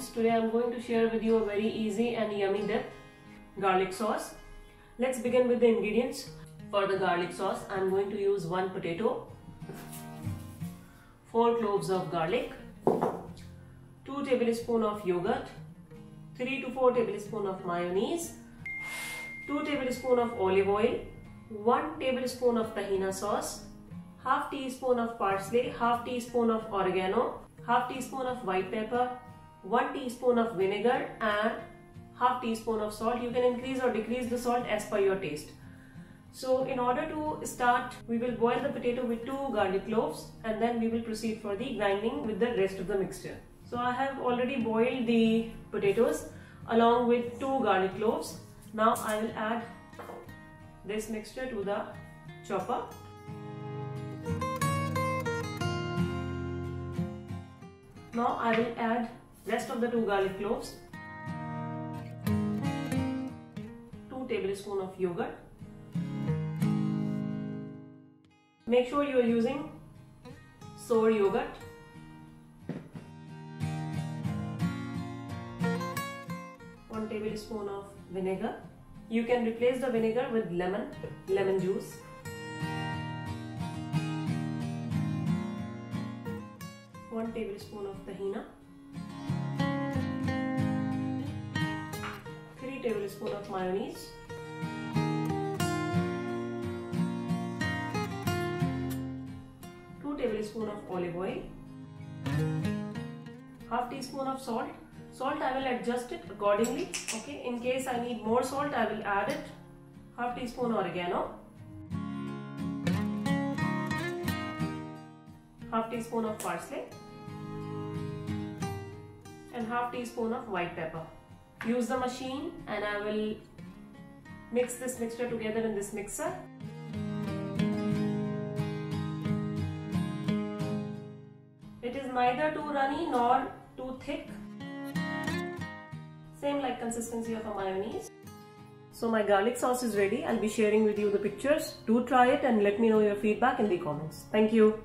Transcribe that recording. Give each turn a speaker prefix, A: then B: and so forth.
A: friends, today I am going to share with you a very easy and yummy dip, garlic sauce. Let's begin with the ingredients. For the garlic sauce, I am going to use 1 potato, 4 cloves of garlic, 2 tablespoons of yogurt, 3 to 4 tablespoons of mayonnaise, 2 tablespoons of olive oil, 1 tablespoon of tahina sauce, half teaspoon of parsley, half teaspoon of oregano, half teaspoon of white pepper, 1 teaspoon of vinegar and half teaspoon of salt. You can increase or decrease the salt as per your taste. So in order to start, we will boil the potato with 2 garlic cloves and then we will proceed for the grinding with the rest of the mixture. So I have already boiled the potatoes along with 2 garlic cloves. Now I will add this mixture to the chopper. Now I will add rest of the 2 garlic cloves, 2 tablespoons of yogurt. Make sure you are using sour yogurt. 1 tablespoon of vinegar. You can replace the vinegar with lemon juice. 1 tablespoon of tahina. 3 tablespoons of mayonnaise. 2 tablespoons of olive oil. Half teaspoon of salt. Salt I will adjust it accordingly. Okay, in case I need more salt, I will add it. Half teaspoon oregano. Half teaspoon of parsley. And half teaspoon of white pepper. Use the machine and I will mix this mixture together in this mixer. It is neither too runny nor too thick. Same like consistency of a mayonnaise. So my garlic sauce is ready. I'll be sharing with you the pictures. Do try it and let me know your feedback in the comments. Thank you.